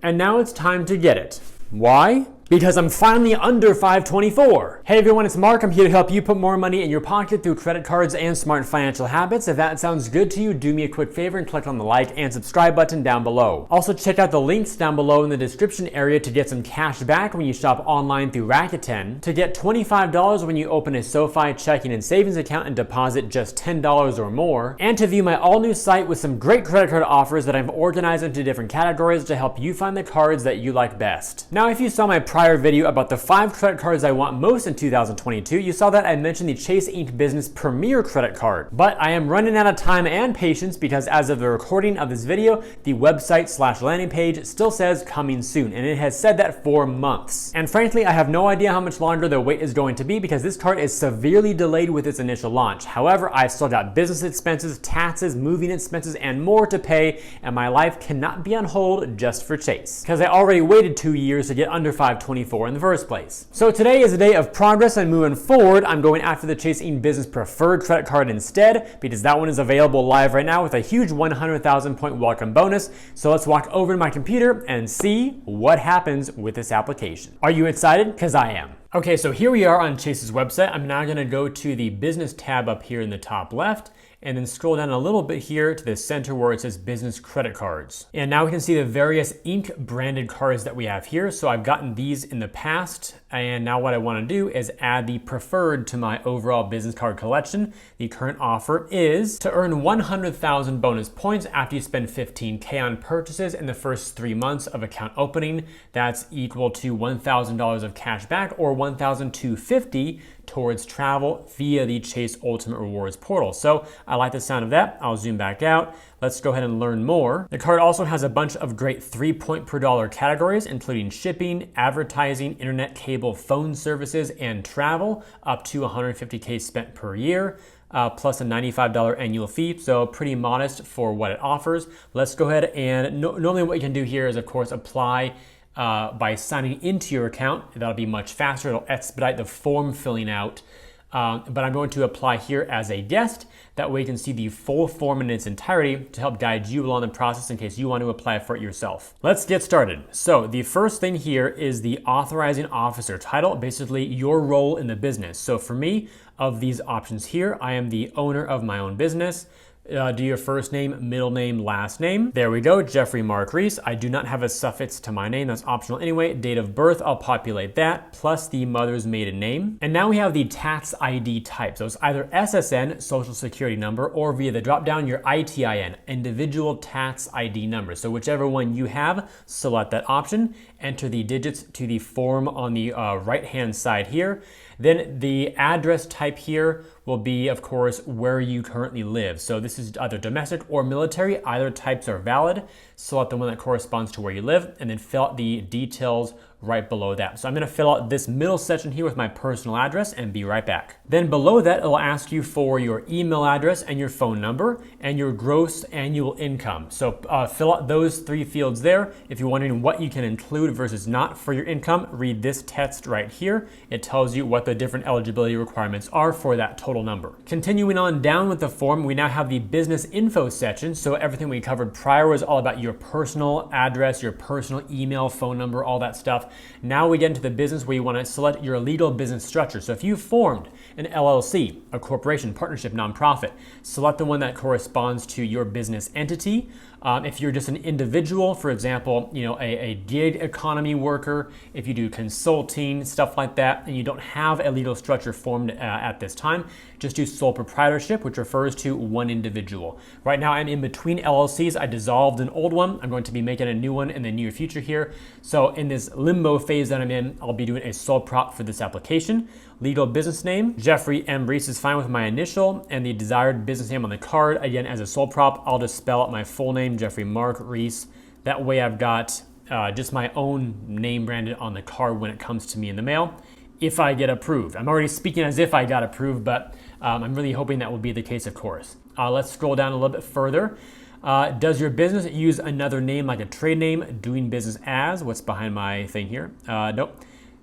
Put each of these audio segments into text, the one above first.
And now it's time to get it. Why? Because I'm finally under 524. Hey everyone, it's Mark. I'm here to help you put more money in your pocket through credit cards and smart financial habits. If that sounds good to you, do me a quick favor and click on the like and subscribe button down below. Also check out the links down below in the description area to get some cash back when you shop online through Rakuten, to get $25 when you open a SOFI checking and savings account and deposit just $10 or more, and to view my all new site with some great credit card offers that I've organized into different categories to help you find the cards that you like best. Now, if you saw my prior video about the 5 credit cards I want most in 2022, you saw that I mentioned the Chase Inc. Business Premier credit card. But I am running out of time and patience because as of the recording of this video, the website/landing page still says coming soon, and it has said that for months. And frankly, I have no idea how much longer the wait is going to be because this card is severely delayed with its initial launch. However, I've still got business expenses, taxes, moving expenses, and more to pay, and my life cannot be on hold just for Chase, because I already waited 2 years to get under 524 in the first place. So today is a day of progress, and moving forward, I'm going after the Chase Inc. Business Preferred credit card instead, because that one is available live right now with a huge 100,000 point welcome bonus. So let's walk over to my computer and see what happens with this application. Are you excited? Because I am. Okay, so here we are on Chase's website. I'm now going to go to the business tab up here in the top left, and then scroll down a little bit here to the center where it says business credit cards. And now we can see the various Inc. branded cards that we have here. So I've gotten these in the past, and now what I want to do is add the preferred to my overall business card collection. The current offer is to earn 100,000 bonus points after you spend 15K on purchases in the first 3 months of account opening. That's equal to $1,000 of cash back or $1,250 towards travel via the Chase Ultimate Rewards portal. So I like the sound of that. I'll zoom back out. Let's go ahead and learn more. The card also has a bunch of great 3 point per dollar categories, including shipping, advertising, internet, cable, phone services, and travel, up to 150K spent per year. Plus a $95 annual fee, so pretty modest for what it offers. Let's go ahead and normally what you can do here is, of course, apply by signing into your account. That'll be much faster. It'll expedite the form filling out. But I'm going to apply here as a guest. That way you can see the full form in its entirety to help guide you along the process in case you want to apply for it yourself. Let's get started. So the first thing here is the authorizing officer title, basically your role in the business. So for me, of these options here, I am the owner of my own business. Do your first name, middle name, last name. There we go, Jeffrey Mark Reese. I do not have a suffix to my name, that's optional anyway. Date of birth, I'll populate that, plus the mother's maiden name. And now we have the tax ID type. So it's either SSN, social security number, or via the drop down, your ITIN, individual tax ID number. So whichever one you have, select that option, enter the digits to the form on the right-hand side here. Then the address type here will be, of course, where you currently live. So this is either domestic or military. Either types are valid. Select the one that corresponds to where you live, and then fill out the details right below that. So I'm gonna fill out this middle section here with my personal address and be right back. Then below that, it'll ask you for your email address and your phone number and your gross annual income. So fill out those 3 fields there. If you're wondering what you can include versus not for your income, read this text right here. It tells you what the different eligibility requirements are for that total number. Continuing on down with the form, we now have the business info section. So everything we covered prior was all about your personal address, your personal email, phone number, all that stuff. Now we get into the business where you want to select your legal business structure. So if you formed an LLC, a corporation, partnership, nonprofit, select the one that corresponds to your business entity. If you're just an individual, for example, a gig economy worker, if you do consulting, stuff like that, and you don't have a legal structure formed at this time, just do sole proprietorship, which refers to one individual. Right now, I'm in between LLCs. I dissolved an old one. I'm going to be making a new one in the near future here. So in this limbo phase that I'm in, I'll be doing a sole prop for this application. Legal business name, Jeffrey M. Reese is fine with my initial, and the desired business name on the card, again, as a sole prop, I'll just spell out my full name, Jeffrey Mark Reese. That way I've got just my own name branded on the card when it comes to me in the mail, if I get approved. I'm already speaking as if I got approved, but I'm really hoping that will be the case, of course. Let's scroll down a little bit further. Does your business use another name like a trade name, doing business as? What's behind my thing here? Nope.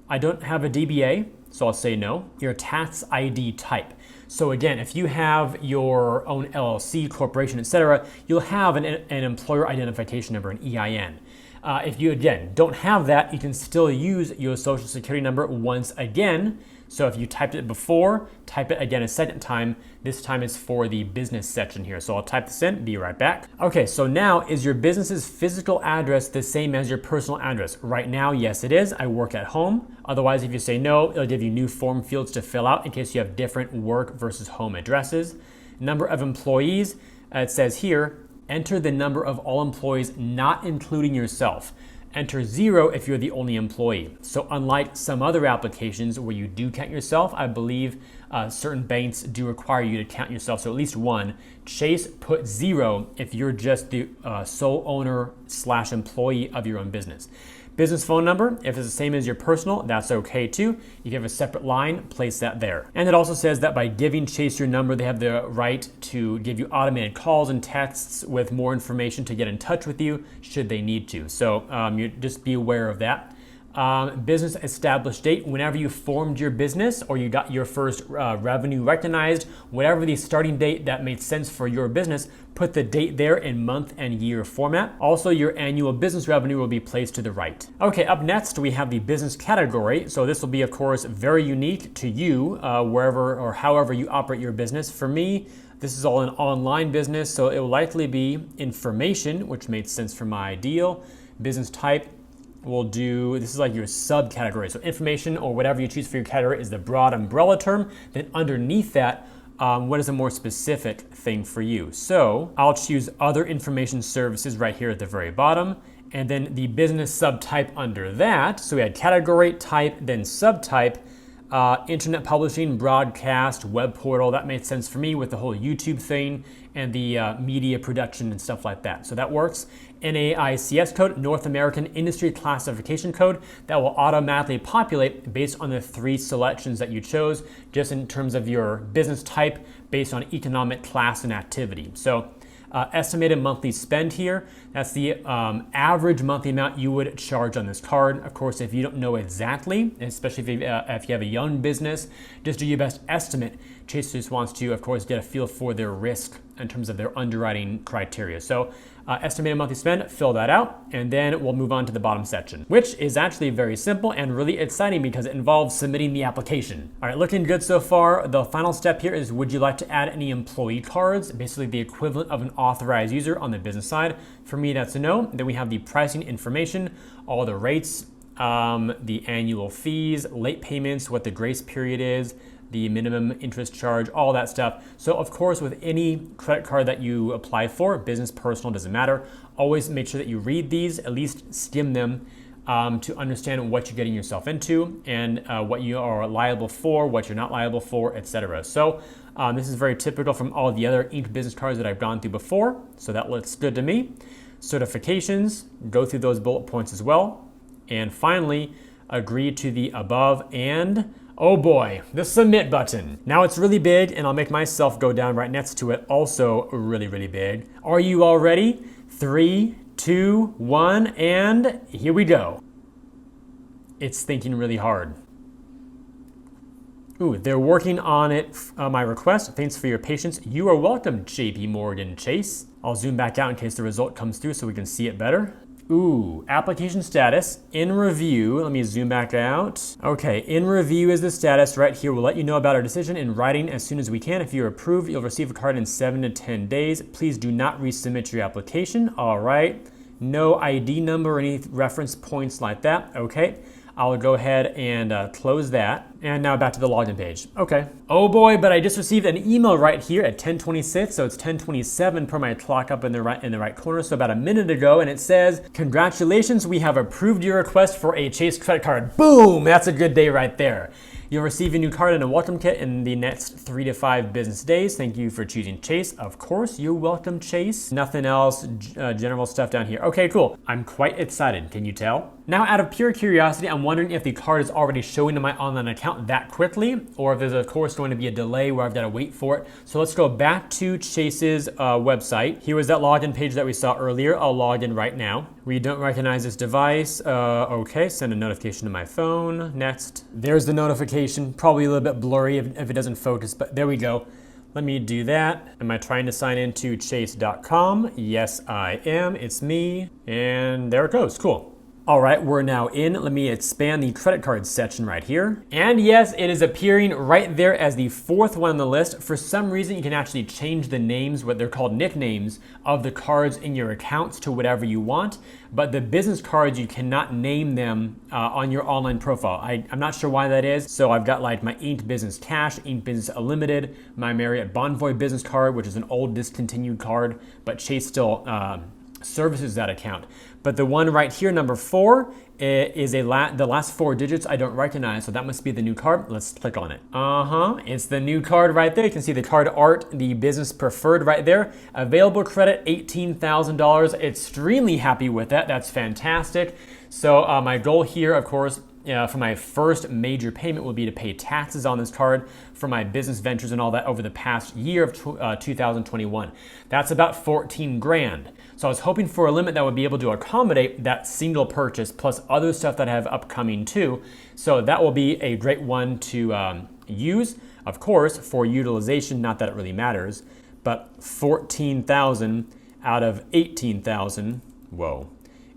I don't have a DBA, so I'll say no. Your tax ID type. So again, if you have your own LLC, corporation, etc., you'll have an employer identification number, an EIN. If you, again, don't have that, you can still use your social security number once again. So if you typed it before, type it again a second time. This time it's for the business section here. So I'll type this in, be right back. Okay, so now is your business's physical address the same as your personal address? Right now, yes it is. I work at home. Otherwise, if you say no, it'll give you new form fields to fill out in case you have different work versus home addresses. Number of employees, it says here, enter the number of all employees not including yourself. Enter 0 if you're the only employee. So unlike some other applications where you do count yourself, I believe certain banks do require you to count yourself, so at least one. Chase put 0 if you're just the sole owner / employee of your own business. Business phone number, if it's the same as your personal, that's okay too. You can have a separate line, place that there. And it also says that by giving Chase your number, they have the right to give you automated calls and texts with more information to get in touch with you should they need to. So you just be aware of that. Business established date, whenever you formed your business or you got your first revenue recognized, whatever the starting date that made sense for your business, put the date there in month and year format. Also, your annual business revenue will be placed to the right. Okay, up next we have the business category. So this will be, of course, very unique to you, wherever or however you operate your business. For me, this is all an online business, so it will likely be information, which made sense for my ideal. Business type, we'll do, this is like your subcategory. So information or whatever you choose for your category is the broad umbrella term. Then underneath that, what is a more specific thing for you? So I'll choose other information services right here at the very bottom. And then the business subtype under that. So we had category, type, then subtype. Internet publishing, broadcast, web portal, that made sense for me with the whole YouTube thing and the media production and stuff like that. So that works. NAICS code, North American Industry Classification Code, that will automatically populate based on the 3 selections that you chose, just in terms of your business type based on economic class and activity. So estimated monthly spend here, that's the average monthly amount you would charge on this card. Of course, if you don't know exactly, especially if you have a young business, just do your best estimate. Chase just wants to, of course, get a feel for their risk in terms of their underwriting criteria. So estimated monthly spend, fill that out, and then we'll move on to the bottom section, which is actually very simple and really exciting because it involves submitting the application. All right, looking good so far. The final step here is, would you like to add any employee cards, basically the equivalent of an authorized user on the business side? For me, that's a no. Then we have the pricing information, all the rates, the annual fees, late payments, what the grace period is, the minimum interest charge, all that stuff. So of course, with any credit card that you apply for, business, personal, doesn't matter, always make sure that you read these, at least skim them to understand what you're getting yourself into and what you are liable for, what you're not liable for, etc. So this is very typical from all the other Inc. business cards that I've gone through before. So that looks good to me. Certifications, go through those bullet points as well. And finally, agree to the above and oh boy, the submit button. Now it's really big and I'll make myself go down right next to it, also really, really big. Are you all ready? 3, 2, 1, and here we go. It's thinking really hard. Ooh, they're working on it, my request. Thanks for your patience. You are welcome, JP Morgan Chase. I'll zoom back out in case the result comes through so we can see it better. Ooh, application status, in review. Let me zoom back out. Okay, in review is the status right here. We'll let you know about our decision in writing as soon as we can. If you're approved, you'll receive a card in 7 to 10 days. Please do not resubmit your application. All right, no ID number or any reference points like that. Okay, I'll go ahead and close that. And now back to the login page. Okay. Oh boy, but I just received an email right here at 10:26, so it's 10:27 per my clock up in the right corner, so about a minute ago, and it says, congratulations, we have approved your request for a Chase credit card. Boom, that's a good day right there. You'll receive a new card and a welcome kit in the next 3 to 5 business days. Thank you for choosing Chase. Of course, you're welcome, Chase. Nothing else, general stuff down here. Okay, cool. I'm quite excited, can you tell? Now, out of pure curiosity, I'm wondering if the card is already showing in my online account that quickly, or if there's of course going to be a delay where I've got to wait for it. So let's go back to Chase's website. Here was that login page that we saw earlier. I'll log in right now. We don't recognize this device. Okay, send a notification to my phone. Next. There's the notification. Probably a little bit blurry if it doesn't focus, but there we go. Let me do that. Am I trying to sign into chase.com? Yes, I am. It's me. And there it goes. Cool. All right, we're now in. Let me expand the credit card section right here. And yes, it is appearing right there as the fourth one on the list. For some reason, you can actually change the names, what they're called nicknames, of the cards in your accounts to whatever you want. But the business cards, you cannot name them on your online profile. I'm not sure why that is. So I've got like my Inked Business Cash, Inked Business Unlimited, my Marriott Bonvoy business card, which is an old discontinued card, but Chase still services that account. But the one right here, number 4, is the last 4 digits I don't recognize, so that must be the new card. Let's click on it. It's the new card right there. You can see the card art, the business preferred right there. Available credit, $18,000. Extremely happy with that. That's fantastic. So my goal here, of course, for my first major payment will be to pay taxes on this card for my business ventures and all that over the past year of 2021. That's about 14 grand. So I was hoping for a limit that would be able to accommodate that single purchase plus other stuff that I have upcoming too. So that will be a great one to use, of course, for utilization, not that it really matters, but 14,000 out of 18,000, whoa,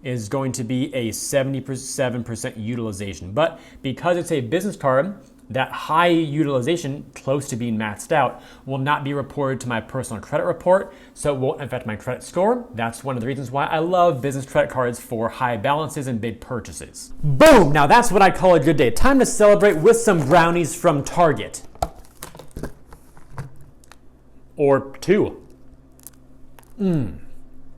is going to be a 77% utilization. But because it's a business card, that high utilization, close to being maxed out, will not be reported to my personal credit report, so it won't affect my credit score. That's one of the reasons why I love business credit cards for high balances and big purchases. Boom! Now that's what I call a good day. Time to celebrate with some brownies from Target. Or 2.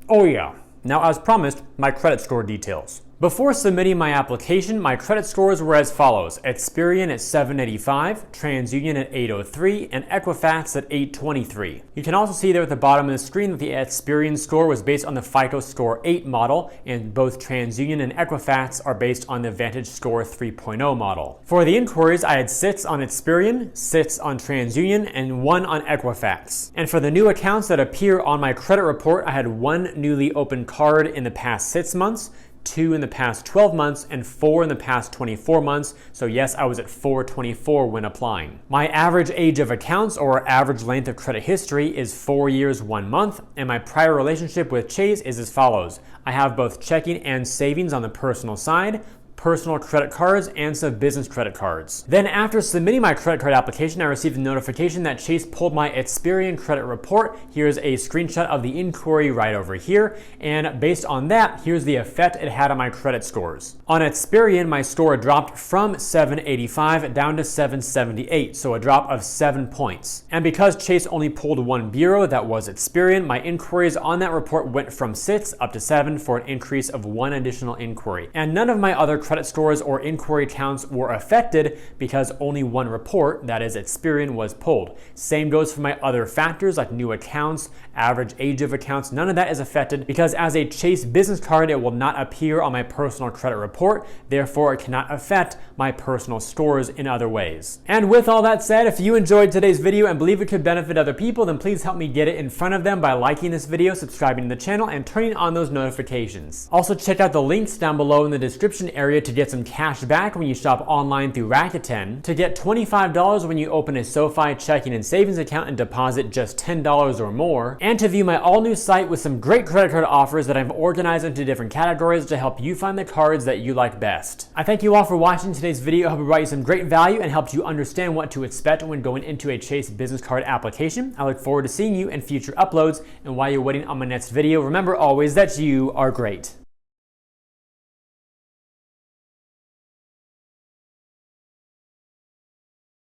Oh yeah. Now, as promised, my credit score details. Before submitting my application, my credit scores were as follows: Experian at 785, TransUnion at 803, and Equifax at 823. You can also see there at the bottom of the screen that the Experian score was based on the FICO Score 8 model, and both TransUnion and Equifax are based on the Vantage Score 3.0 model. For the inquiries, I had 6 on Experian, 6 on TransUnion, and 1 on Equifax. And for the new accounts that appear on my credit report, I had 1 newly opened card in the past 6 months, 2 in the past 12 months, and 4 in the past 24 months. So yes, I was at 424 when applying. My average age of accounts, or average length of credit history, is 4 years, 1 month, and my prior relationship with Chase is as follows. I have both checking and savings on the personal side, personal credit cards, and some business credit cards. Then after submitting my credit card application, I received a notification that Chase pulled my Experian credit report. Here's a screenshot of the inquiry right over here, and based on that, here's the effect it had on my credit scores. On Experian, my score dropped from 785 down to 778, so a drop of 7 points. And because Chase only pulled 1 bureau, that was Experian, my inquiries on that report went from 6 up to 7 for an increase of 1 additional inquiry. And none of my other credit scores or inquiry counts were affected because only 1 report, that is Experian, was pulled. Same goes for my other factors like new accounts, average age of accounts. None of that is affected because as a Chase business card, it will not appear on my personal credit report. Therefore, it cannot affect my personal scores in other ways. And with all that said, if you enjoyed today's video and believe it could benefit other people, then please help me get it in front of them by liking this video, subscribing to the channel, and turning on those notifications. Also, check out the links down below in the description area to get some cash back when you shop online through Rakuten, to get $25 when you open a SOFI checking and savings account and deposit just $10 or more, and to view my all-new site with some great credit card offers that I've organized into different categories to help you find the cards that you like best. I thank you all for watching today's video. I hope it brought you some great value and helped you understand what to expect when going into a Chase business card application. I look forward to seeing you in future uploads, and while you're waiting on my next video, remember always that you are great.